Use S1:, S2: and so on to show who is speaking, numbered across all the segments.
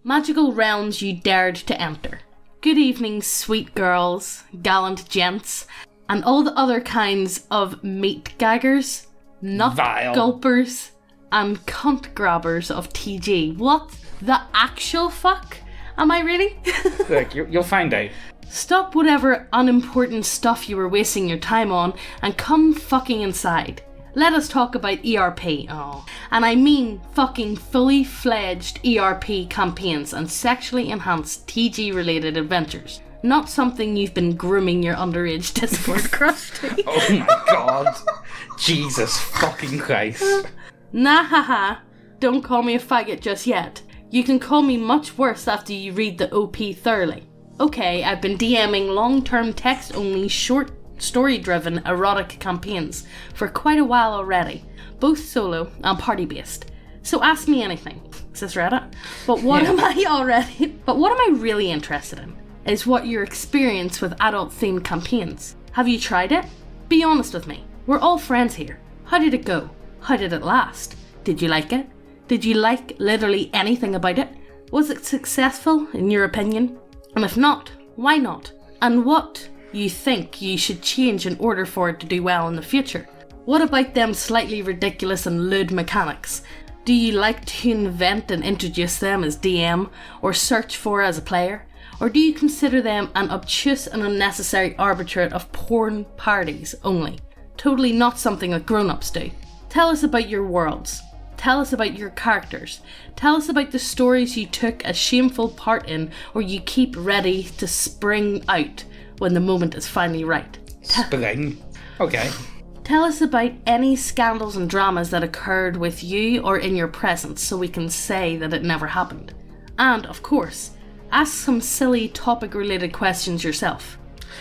S1: Magical realms you dared to enter. Good evening, sweet girls, gallant gents, and all the other kinds of meat gaggers, nut gulpers, and cunt grabbers of TG. What the actual fuck? Am I really?
S2: Look, you'll find out.
S1: Stop whatever unimportant stuff you were wasting your time on and come fucking inside. Let us talk about ERP. Oh. And I mean fucking fully fledged ERP campaigns and sexually enhanced TG related adventures. Not something you've been grooming your underage Discord crush to.
S2: Oh my god. Jesus fucking Christ.
S1: Nah haha. Don't call me a faggot just yet. You can call me much worse after you read the OP thoroughly. Okay, I've been DMing long-term text-only short story-driven erotic campaigns for quite a while already, both solo and party-based. So ask me anything. Is this Reddit? But what am I really interested in is what your experience with adult-themed campaigns. Have you tried it? Be honest with me. We're all friends here. How did it go? How did it last? Did you like it? Did you like literally anything about it? Was it successful in your opinion? And if not, why not? And what you think you should change in order for it to do well in the future? What about them slightly ridiculous and lewd mechanics? Do you like to invent and introduce them as DM or search for as a player? Or do you consider them an obtuse and unnecessary arbitrate of porn parodies only? Totally not something that grown-ups do. Tell us about your worlds. Tell us about your characters. Tell us about the stories you took a shameful part in or you keep ready to spring out when the moment is finally right.
S2: Spring? Okay.
S1: Tell us about any scandals and dramas that occurred with you or in your presence so we can say that it never happened. And, of course, ask some silly topic-related questions yourself.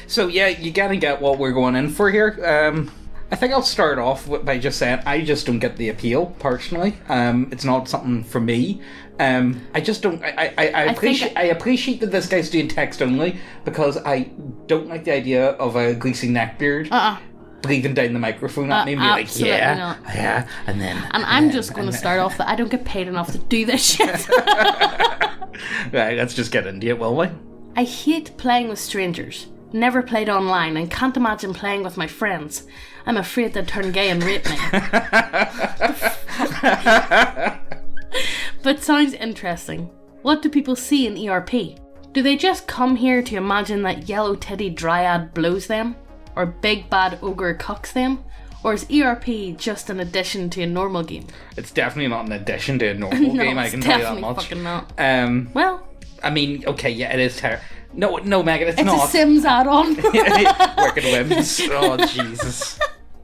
S2: So, yeah, you gotta get what we're going in for here. I think I'll start off by just saying I just don't get the appeal, personally. It's not something for me. I just don't... I appreciate that this guy's doing text only because I don't like the idea of a greasy neckbeard breathing down the microphone at me and be like, yeah, and then...
S1: And I'm just going to start off that I don't get paid enough to do this shit.
S2: Right, let's just get into it, will we?
S1: I hate playing with strangers. Never played online and can't imagine playing with my friends. I'm afraid they'd turn gay and rape me. But sounds interesting. What do people see in ERP? Do they just come here to imagine that yellow titty dryad blows them? Or big bad ogre cucks them? Or is ERP just an addition to a normal game?
S2: It's definitely not an addition to a normal game, I can tell you that much.
S1: Fucking not. Well...
S2: I mean, okay, yeah, it is terrible. No, Megan, it's not.
S1: It's a Sims add-on.
S2: Working whims. Oh, Jesus.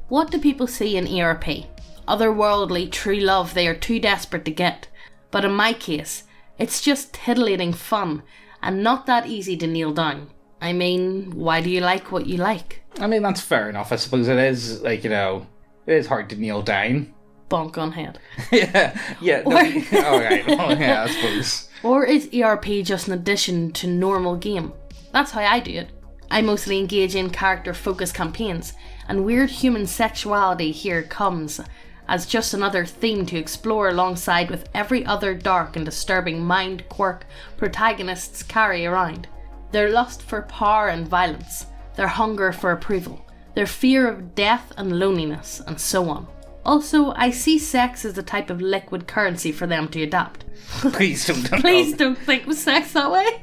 S1: What do people see in ERP? Otherworldly, true love they are too desperate to get. But in my case, it's just titillating fun, and not that easy to nail down. I mean, why do you like what you like?
S2: I mean, that's fair enough. I suppose it is, like, you know, it is hard to nail down.
S1: Bonk on head.
S2: yeah. No, alright, well, yeah, I suppose.
S1: Or is ERP just an addition to normal game? That's how I do it. I mostly engage in character-focused campaigns, and weird human sexuality here comes as just another theme to explore alongside with every other dark and disturbing mind quirk protagonists carry around. Their lust for power and violence, their hunger for approval, their fear of death and loneliness, and so on. Also, I see sex as a type of liquid currency for them to adapt.
S2: Please
S1: don't think of sex that way.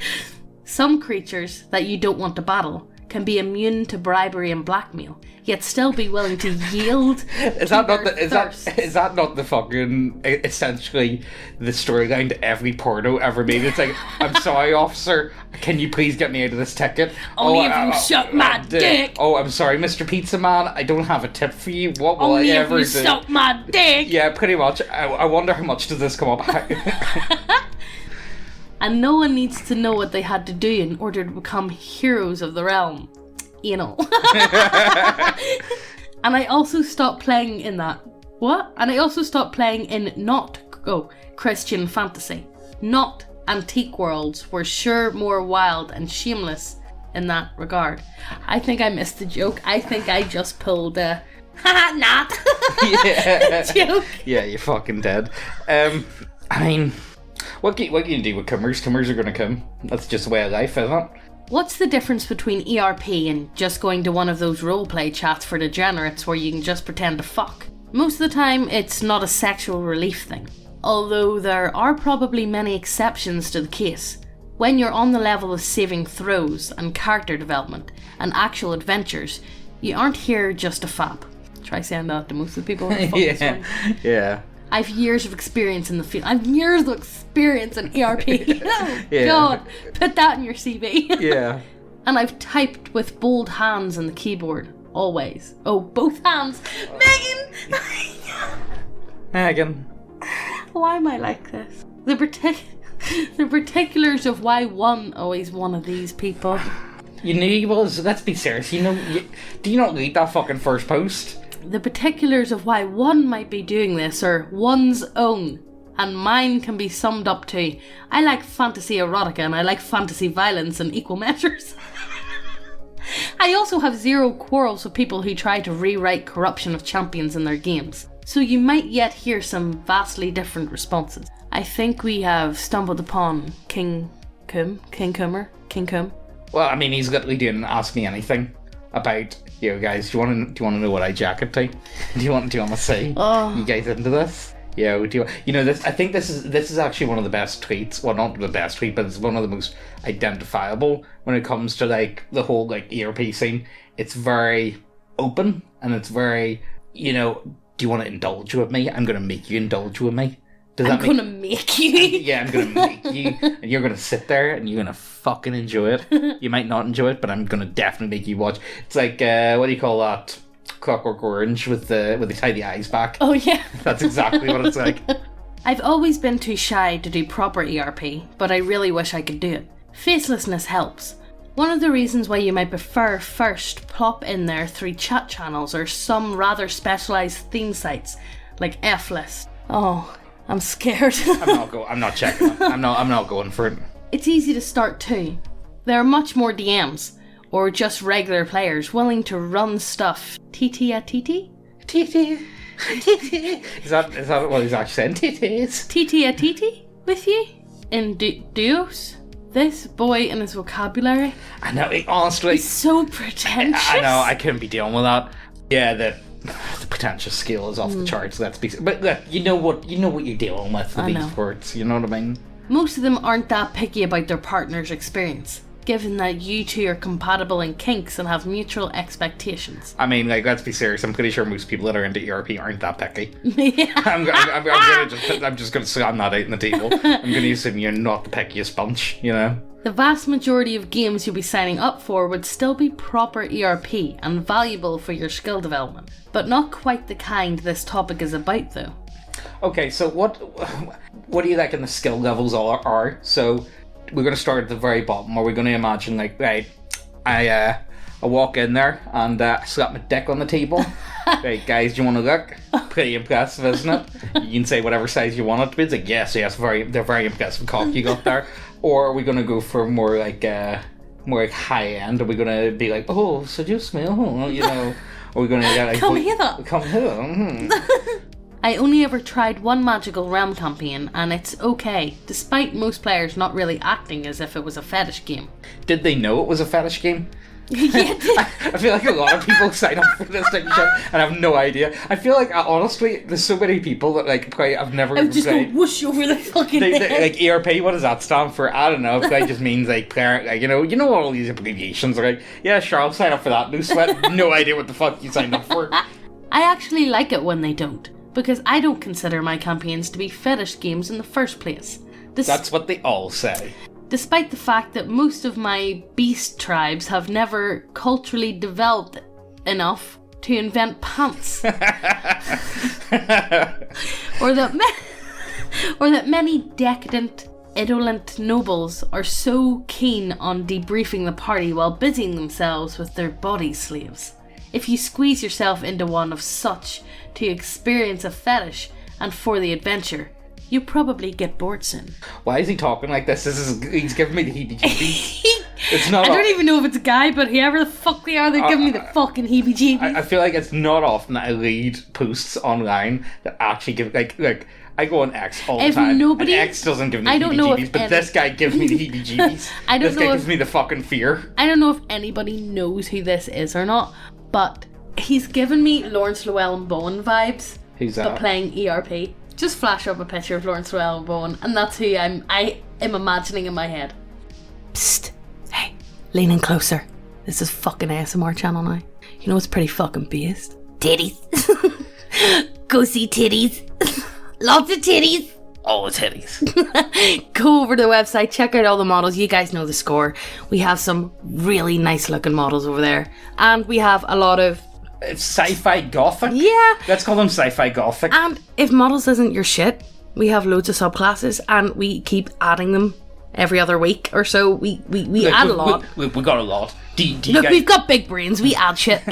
S1: Some creatures that you don't want to battle can be immune to bribery and blackmail, yet still be willing to yield. Is that
S2: not the fucking essentially the storyline to every porno ever made? It's like, I'm sorry, officer, can you please get me out of this ticket?
S1: Only if you suck my dick.
S2: Oh, I'm sorry, Mr. Pizza Man, I don't have a tip for you. What will I ever do?
S1: Only if you suck my dick.
S2: Yeah, pretty much. I wonder how much does this come up.
S1: And no one needs to know what they had to do in order to become heroes of the realm. You know. And I also stopped playing in that. What? And I also stopped playing in Christian fantasy. Not antique worlds were sure more wild and shameless in that regard. I think I missed the joke. I think I just pulled a not
S2: yeah.
S1: joke.
S2: Yeah, you're fucking dead. I mean, What can you do with comers? Comers are going to come. That's just the way of life, isn't it?
S1: What's the difference between ERP and just going to one of those roleplay chats for degenerates where you can just pretend to fuck? Most of the time, it's not a sexual relief thing. Although there are probably many exceptions to the case. When you're on the level of saving throws and character development and actual adventures, you aren't here just to fap. Try saying that to most of the people.
S2: Yeah.
S1: I've years of experience in the field. I've years of experience in ERP. Oh,
S2: Yeah.
S1: God, put that in your CV.
S2: Yeah.
S1: And I've typed with bold hands on the keyboard, always. Oh, both hands. Megan!
S2: Megan.
S1: Why am I like this? The particulars of why one always one of these people.
S2: You knew he was. Let's be serious. Do you not read that fucking first post?
S1: The particulars of why one might be doing this are one's own, and mine can be summed up to: I like fantasy erotica and I like fantasy violence in equal measures. I also have zero quarrels with people who try to rewrite corruption of champions in their games, so you might yet hear some vastly different responses. I think we have stumbled upon King Kum.
S2: Well, I mean, he's literally doing Ask Me Anything about, guys, do you want to know what I jacket to? Do you want to see? You guys into this? Yeah, this? I think this is actually one of the best tweets. Well, not the best tweet, but it's one of the most identifiable when it comes to like the whole like ERP scene. It's very open and it's very, do you want to indulge with me? I'm going to make you indulge with me.
S1: I'm going to make you.
S2: Yeah, I'm going to make you. And you're going to sit there and you're going to fucking enjoy it. You might not enjoy it, but I'm going to definitely make you watch. It's like, what do you call that? Clockwork Orange with they tie the eyes back.
S1: Oh, yeah.
S2: That's exactly what it's like.
S1: I've always been too shy to do proper ERP, but I really wish I could do it. Facelessness helps. One of the reasons why you might prefer first plop in there 3 chat channels or some rather specialised theme sites, like F-List. Oh, I'm scared.
S2: I'm not checking it. I'm not going for it.
S1: It's easy to start too. There are much more DMs, or just regular players willing to run stuff. TT at TT?
S2: TT. Is that what he's actually saying? TTs.
S1: TT at TT? With you? In duos? This boy and his vocabulary?
S2: I know, honestly.
S1: He's so pretentious.
S2: I know, I couldn't be dealing with that. Yeah, the pretentious skill is off the charts. But look, you know what you're dealing with these words. You know what I mean?
S1: Most of them aren't that picky about their partner's experience, given that you two are compatible in kinks and have mutual expectations.
S2: I mean, like, let's be serious. I'm pretty sure most people that are into ERP aren't that picky.
S1: Yeah.
S2: I'm just gonna slam that out on the table. I'm gonna assume you're not the pickiest bunch.
S1: The vast majority of games you'll be signing up for would still be proper ERP and valuable for your skill development, but not quite the kind this topic is about, though.
S2: Okay, so what do you reckon the skill levels are? So we're going to start at the very bottom. Are we going to imagine, like, right, I walk in there and slap my dick on the table. Right, guys, do you want to look? Pretty impressive, isn't it? You can say whatever size you want it to be. It's like, yes, they're very impressive cock you got there. Or are we going to go for more like high end? Are we going to be like, oh, seduce me, Are we going to get like,
S1: come here. I only ever tried one Magical Realm campaign, and it's okay, despite most players not really acting as if it was a fetish game.
S2: Did they know it was a fetish game?
S1: Yeah,
S2: I feel like a lot of people sign up for this type of shit and have no idea. I feel like, honestly, there's so many people that, like, probably I've never even
S1: just
S2: played.
S1: go whoosh over the fucking head.
S2: Like, ERP, what does that stand for? I don't know. It probably just means, like, player, like, you know all these abbreviations are like, yeah, sure, I'll sign up for that. No sweat, no idea what the fuck you signed up for.
S1: I actually like it when they don't, because I don't consider my campaigns to be fetish games in the first place.
S2: That's what they all say.
S1: Despite the fact that most of my beast tribes have never culturally developed enough to invent pants. or that many decadent, indolent nobles are so keen on debriefing the party while busying themselves with their body sleeves. If you squeeze yourself into one of such to experience a fetish and for the adventure, you probably get bored soon.
S2: Why is he talking like this? He's giving me the heebie-jeebies. It's not.
S1: I don't even know if it's a guy, but whoever the fuck they are, they're giving me the fucking heebie-jeebies.
S2: I feel like it's not often that I read posts online that actually give like I go on X all the
S1: If
S2: time.
S1: nobody-
S2: and X doesn't give me
S1: I
S2: the
S1: don't know if
S2: heebie-jeebies, but
S1: any-
S2: this guy gives me the heebie-jeebies.
S1: I don't
S2: this
S1: know
S2: guy
S1: if-
S2: gives me the fucking fear.
S1: I don't know if anybody knows who this is or not, but he's given me Lawrence Llewellyn Bowen vibes.
S2: Who's
S1: But
S2: that?
S1: playing ERP. Just flash up a picture of Lawrence Llewellyn Bowen, and that's who I am imagining in my head. Psst. Hey, lean in closer. This is fucking ASMR channel now. You know it's pretty fucking based. Titties. Go see titties. Lots of titties.
S2: All the titties.
S1: Go over to the website, check out all the models. You guys know the score. We have some really nice looking models over there. And we have a lot of...
S2: It's sci-fi gothic.
S1: Yeah.
S2: Let's call them sci-fi gothic.
S1: And if models isn't your shit, we have loads of subclasses and we keep adding them every other week or so. We
S2: Look,
S1: add a lot.
S2: We got a lot. Do you
S1: Look,
S2: guys-
S1: we've got big brains. We add shit.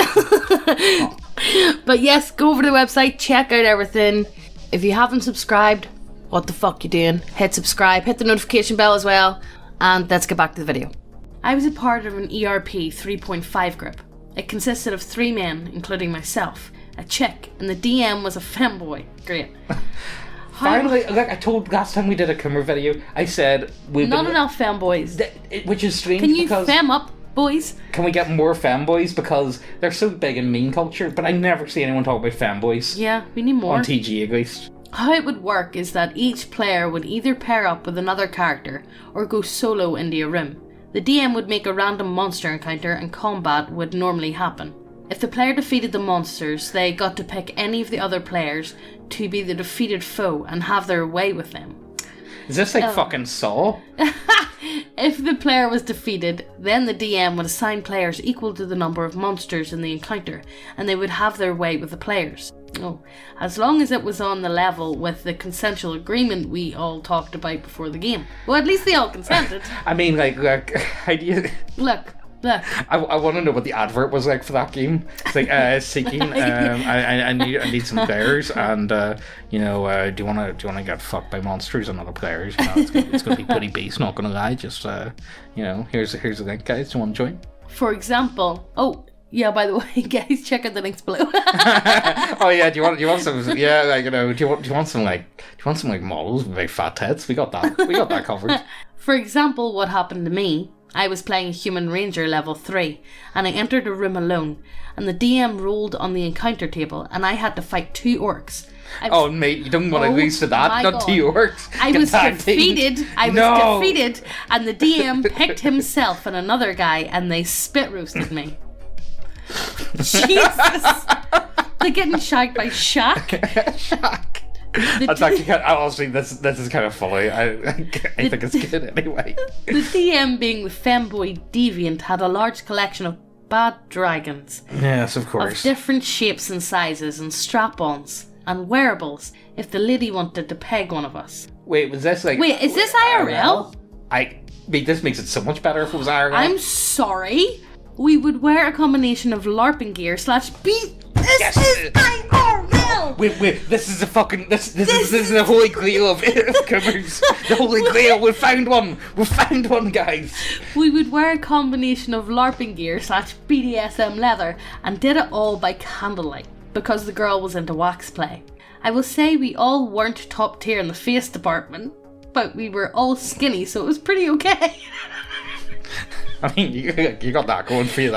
S1: But yes, go over to the website, check out everything. If you haven't subscribed, what the fuck you doing? Hit subscribe, hit the notification bell as well, and let's get back to the video. I was a part of an ERP 3.5 group. It consisted of 3 men, including myself, a chick, and the DM was a Femboi. Great.
S2: Finally, like I told last time we did a Cumber video, I said we've
S1: Not
S2: been,
S1: enough Femboys.
S2: which is strange
S1: Can you
S2: because
S1: fem up, boys?
S2: can we get more fanboys because they're so big in meme culture, but I never see anyone talk about fanboys
S1: Yeah, we need more.
S2: on TG at least.
S1: How it would work is that each player would either pair up with another character or go solo into a room. The DM would make a random monster encounter and combat would normally happen. If the player defeated the monsters, they got to pick any of the other players to be the defeated foe and have their way with them.
S2: Is this like fucking Saw?
S1: If the player was defeated, then the DM would assign players equal to the number of monsters in the encounter, and they would have their way with the players. Oh, as long as it was on the level with the consensual agreement we all talked about before the game. Well, at least they all consented.
S2: I mean, like how do you...
S1: Look.
S2: I want to know what the advert was like for that game. It's like seeking. I need some players, and do you want to get fucked by monsters and other players? You know, it's gonna be pretty base. Not gonna lie. Just here's the link, guys. Do you want to join?
S1: For example, oh yeah, by the way, guys, check out the links below.
S2: Oh yeah, do you want some? Yeah, like do you want some models with very fat tits? We got that. We got that covered.
S1: For example, what happened to me, I was playing a human ranger level 3 and I entered a room alone and the DM rolled on the encounter table and I had to fight 2 orcs.
S2: Oh mate, you don't want to lose to that,
S1: my
S2: not
S1: God.
S2: to yours.
S1: I was defeated and the DM picked himself and another guy and they spit roasted me. Jesus! They're getting shagged by Shaq.
S2: Shaq. That's actually honestly, this is kind of funny. I think it's good anyway.
S1: The DM, being the Femboi deviant, had a large collection of bad dragons
S2: Yes, of
S1: of
S2: course.
S1: different shapes and sizes and strap-ons and wearables if the lady wanted to peg one of us.
S2: Wait, was this like...
S1: Wait, is this IRL?
S2: This makes it so much better if it was IRL.
S1: I'm sorry. We would wear a combination of LARPing gear / This
S2: Yes.
S1: is IRL!
S2: Wait, this is a fucking... This is the holy grail of covers. The holy grail, we found one! We found one, guys!
S1: We would wear a combination of LARPing gear / BDSM leather and did it all by candlelight because the girl was into wax play. I will say we all weren't top tier in the face department, but we were all skinny, so it was pretty okay.
S2: I mean, you got that going for you.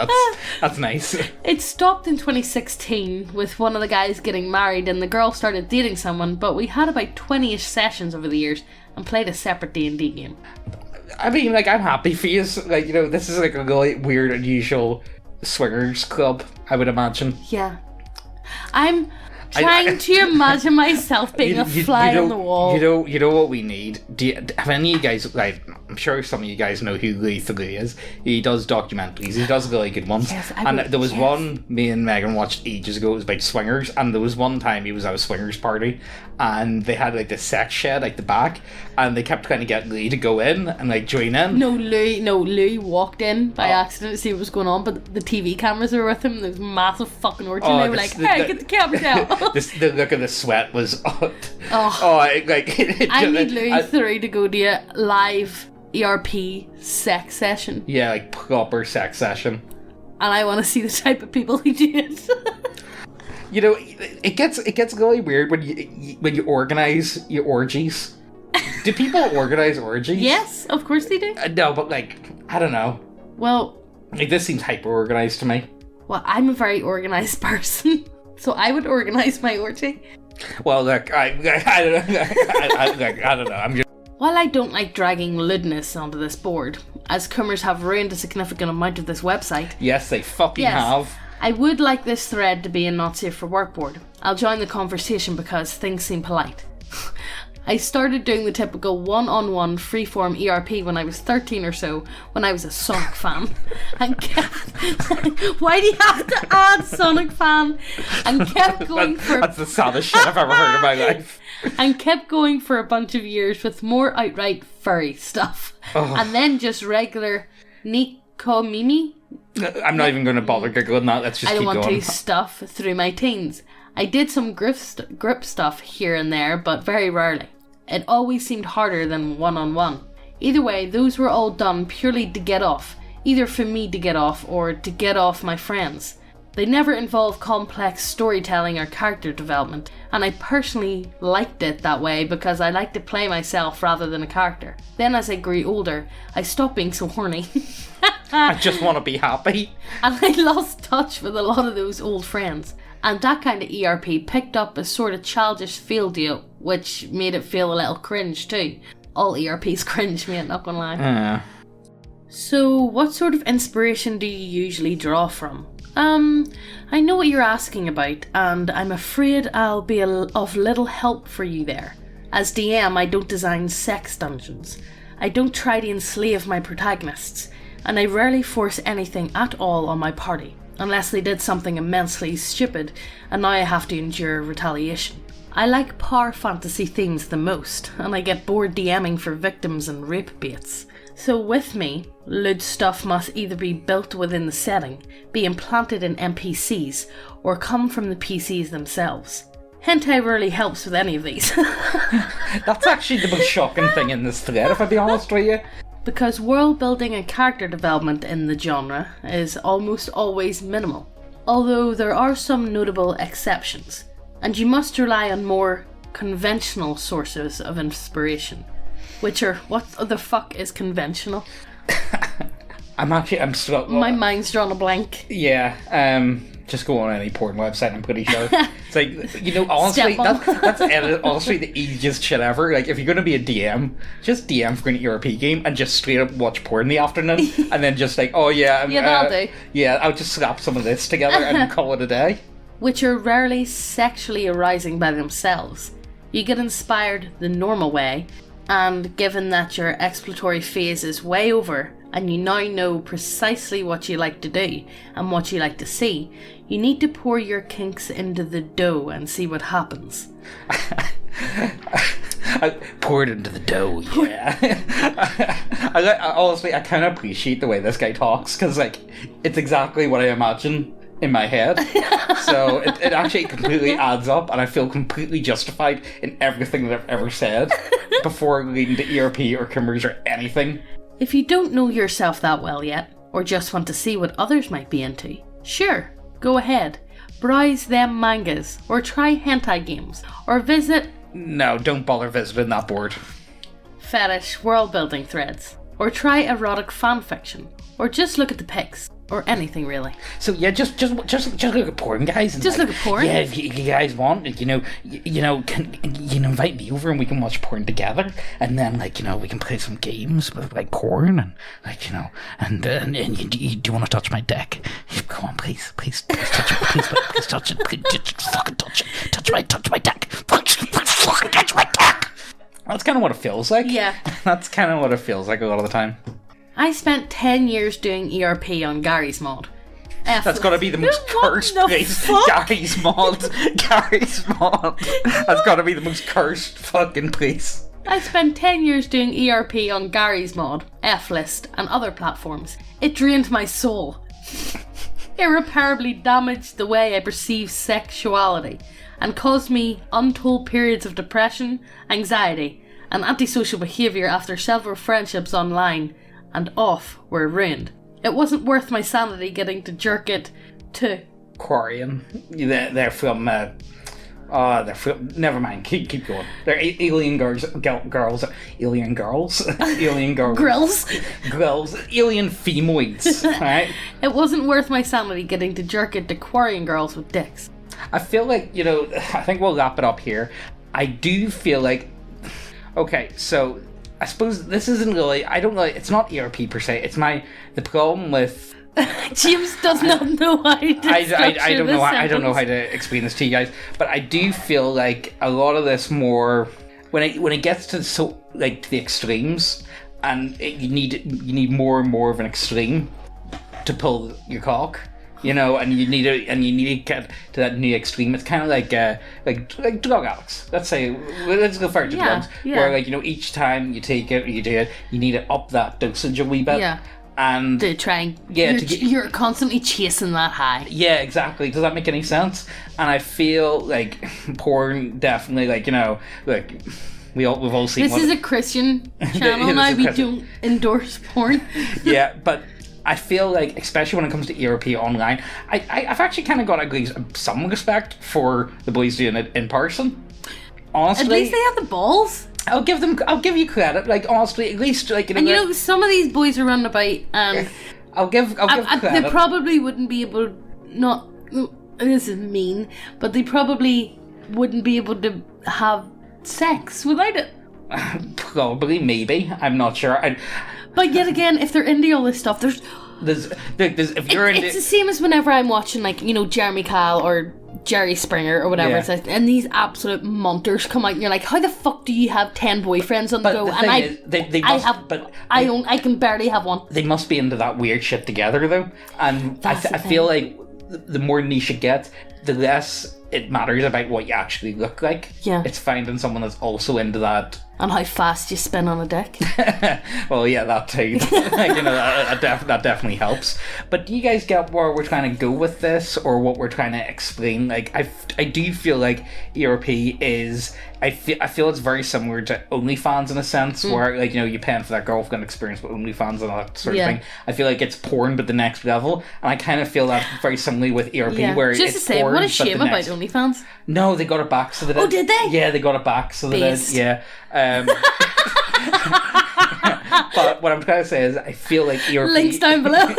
S2: That's nice.
S1: It stopped in 2016 with one of the guys getting married and the girl started dating someone, but we had about 20-ish sessions over the years and played a separate D&D game.
S2: I mean, like, I'm happy for you. Like, this is like a really weird, unusual swingers club, I would imagine.
S1: Yeah. I'm trying to imagine myself being a fly on the wall.
S2: You know what we need? Have any of you guys, like, I'm sure some of you guys know who Lee Thalee is. He does documentaries. He does really good ones.
S1: Yes,
S2: There was one me and Megan watched ages ago. It was about swingers, and there was one time he was at a swingers party, and they had like the sex shed like the back, and they kept trying to get Lee to go in and like join in.
S1: No, Louis walked in by accident to see what was going on, but the TV cameras were with him. There was massive fucking orgy, and they were like, "Hey, get the cameras out!"
S2: The look of the sweat was. I
S1: need Louis 3 to go to a live ERP sex session,
S2: Yeah, like proper sex session.
S1: and I want to see the type of people he did.
S2: You know, it gets really weird when you organize your orgies. Do people organize orgies?
S1: Yes, of course they do.
S2: No, but like, I don't know.
S1: Well,
S2: like this seems hyper organized to me.
S1: Well, I'm a very organized person, so I would organize my orgy.
S2: Well, look, I don't know. I don't know. I'm just.
S1: While I don't like dragging lewdness onto this board, as Cummers have ruined a significant amount of this website.
S2: Yes, they fucking have.
S1: I would like this thread to be a not safe for work board. I'll join the conversation because things seem polite. I started doing the typical one-on-one freeform ERP when I was 13 or so, when I was a Sonic fan. And why do you have to add Sonic fan? And kept going for...
S2: That's the saddest shit I've ever heard in my life.
S1: And kept going for a bunch of years with more outright furry stuff. Oh. And then just regular Nikomimi.
S2: I'm not even going to bother giggling that. Let's just keep going. I don't want
S1: to stuff through my teens. I did some grip stuff here and there, but very rarely. It always seemed harder than one-on-one. Either way, those were all done purely to get off. Either for me to get off or to get off my friends. They never involved complex storytelling or character development, and I personally liked it that way because I like to play myself rather than a character. Then as I grew older, I stopped being so horny.
S2: I just want to be happy.
S1: And I lost touch with a lot of those old friends. And that kind of ERP picked up a sort of childish feel to it, which made it feel a little cringe too. All ERPs cringe, mate, not gonna lie. So, what sort of inspiration do you usually draw from? I know what you're asking about, and I'm afraid I'll be of little help for you there. As DM, I don't design sex dungeons. I don't try to enslave my protagonists, and I rarely force anything at all on my party. Unless they did something immensely stupid, and now I have to endure retaliation. I like power fantasy themes the most, and I get bored DMing for victims and rape baits. So with me, lewd stuff must either be built within the setting, be implanted in NPCs, or come from the PCs themselves. Hentai rarely helps with any of these.
S2: That's actually the most shocking thing in this thread, if I be honest with you.
S1: Because world building and character development in the genre is almost always minimal, although there are some notable exceptions, and you must rely on more conventional sources of inspiration, which are, what the fuck is conventional?
S2: I'm still...
S1: My mind's drawn a blank.
S2: Yeah, just go on any porn website, I'm pretty sure. It's like, you know, honestly, that's honestly the easiest shit ever. Like, if you're going to be a DM, just DM for an ERP game and just straight up watch porn in the afternoon, and then just like, oh yeah,
S1: that'll do.
S2: Yeah, I'll just slap some of this together and call it a day.
S1: Which are rarely sexually arising by themselves. You get inspired the normal way, and given that your exploratory phase is way over, and you now know precisely what you like to do and what you like to see, you need to pour your kinks into the dough and see what happens.
S2: I pour it into the dough, yeah. Honestly, I kind of appreciate the way this guy talks, because like, it's exactly what I imagine in my head. So it actually completely adds up, and I feel completely justified in everything that I've ever said before leading to ERP or Cummers or anything.
S1: If you don't know yourself that well yet, or just want to see what others might be into, sure, go ahead. Browse them mangas, or try hentai games, or visit...
S2: No, don't bother visiting that board.
S1: Fetish world building threads, or try erotic fanfiction, or just look at the pics. Or anything really.
S2: So yeah, just look at porn, guys. And
S1: just look at porn.
S2: Yeah, if you guys want, can invite me over and we can watch porn together, and then we can play some games with like porn and and you do want to touch my dick? Come on, please touch it, please touch it, please fucking touch it, touch my dick, please fucking touch my dick. That's kind of what it feels like.
S1: Yeah,
S2: that's kind of what it feels like a lot of the time.
S1: I spent 10 years doing ERP on Gary's mod.
S2: That's gotta be the most cursed place. Gary's mod. That's gotta be the most cursed fucking place.
S1: I spent 10 years doing ERP on Gary's mod, F-List, and other platforms. It drained my soul. Irreparably damaged the way I perceive sexuality, and caused me untold periods of depression, anxiety, and antisocial behaviour after several friendships online and off were ruined. It wasn't worth my sanity getting to jerk it to
S2: Quarian. They're from. They're from. Never mind. Keep going. They're alien girls. Alien girls. Alien girls. Grills. Alien femoids. Right.
S1: It wasn't worth my sanity getting to jerk into Quarian girls with dicks.
S2: I feel like, I think we'll wrap it up here. I do feel like. Okay, so I suppose this isn't really. I don't really. It's not ERP per se. It's the problem with.
S1: James does not know how to
S2: I don't know. I don't know how to explain this to you guys. But I do feel like a lot of this more when it gets to to the extremes, and you need more and more of an extreme to pull your cock. And you need to get to that new extreme. It's kind of like drug addicts. Let's go further to drugs. Yeah. Where each time you take it or you do it, you need to up that dosage a wee bit. Yeah. And
S1: to try and you're constantly chasing that high.
S2: Yeah, exactly. Does that make any sense? And I feel like porn definitely we've all seen.
S1: This is a Christian channel now. We don't endorse porn.
S2: Yeah, but. I feel like, especially when it comes to ERP online, I've actually kind of got some respect for the boys doing it in person. Honestly,
S1: at least they have the balls.
S2: I'll give you credit. Honestly, at least
S1: And some of these boys are running about, and
S2: I'll give credit.
S1: They probably wouldn't be able. This is mean, but they probably wouldn't be able to have sex without it.
S2: Probably, maybe. I'm not sure.
S1: But yet again, if they're into all this stuff, there's
S2: if you're
S1: it's the same as whenever I'm watching Jeremy Kyle or Jerry Springer or whatever it's like, and these absolute monters come out, and you're like, how the fuck do you have 10 boyfriends on the go? I can barely have one.
S2: They must be into that weird shit together though, and I feel like the more niche it gets, the less it matters about what you actually look like.
S1: Yeah,
S2: it's finding someone that's also into that.
S1: And how fast you spin on a dick.
S2: Well, yeah, that too. That definitely helps. But do you guys get where we're trying to go with this, or what we're trying to explain? I do feel like ERP is. I feel it's very similar to OnlyFans in a sense, where you paying for that girlfriend experience with OnlyFans and that sort of thing. I feel like it's porn, but the next level, and I kind of feel that very similarly with ERP, where
S1: just
S2: it's
S1: to say,
S2: porn,
S1: what a shame about OnlyFans.
S2: No, they got it back, so they did.
S1: Oh, did they?
S2: Yeah, they got it back, so they did. Yeah. But what I'm trying to say is, I feel like ERP.
S1: Links down below.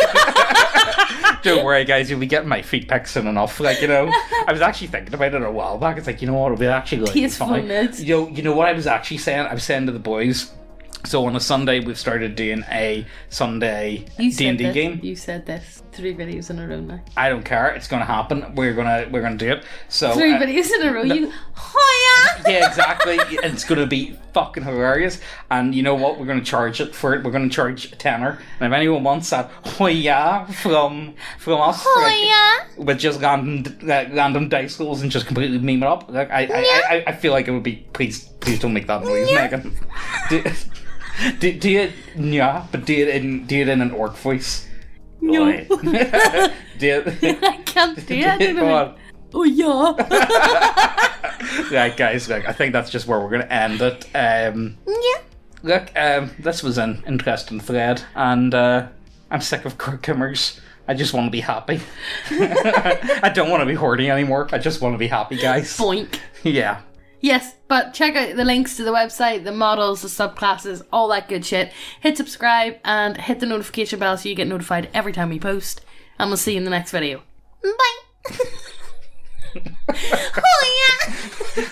S2: Don't worry, guys. You'll be getting my feet pics soon enough. I was actually thinking about it a while back. It's like, what? It'll be actually fun. You know what I was actually saying? I was saying to the boys. So on a Sunday, we've started doing a Sunday D&D game.
S1: You said this 3 videos in a row now.
S2: I don't care. It's going to happen. We're gonna do it. So
S1: 3 videos in a row.
S2: Yeah, exactly. And it's going to be fucking hilarious. And you know what? We're going to charge it for it. We're going to charge a tenner. And if anyone wants that from us, with just random dice rolls and just completely meme it up, I feel like it would be. Please don't make that noise, Megan. Do it, but do it in an orc voice.
S1: No.
S2: Do it.
S1: I can't do it.
S2: Come on.
S1: Oh yeah.
S2: Right, guys. Look, I think that's just where we're gonna end it. Look, this was an interesting thread, and I'm sick of cucumbers. I just want to be happy. I don't want to be hoarding anymore. I just want to be happy, guys.
S1: Boink.
S2: Yeah.
S1: Yes, but check out the links to the website, the models, the subclasses, all that good shit. Hit subscribe and hit the notification bell so you get notified every time we post. And we'll see you in the next video. Bye! Oh yeah!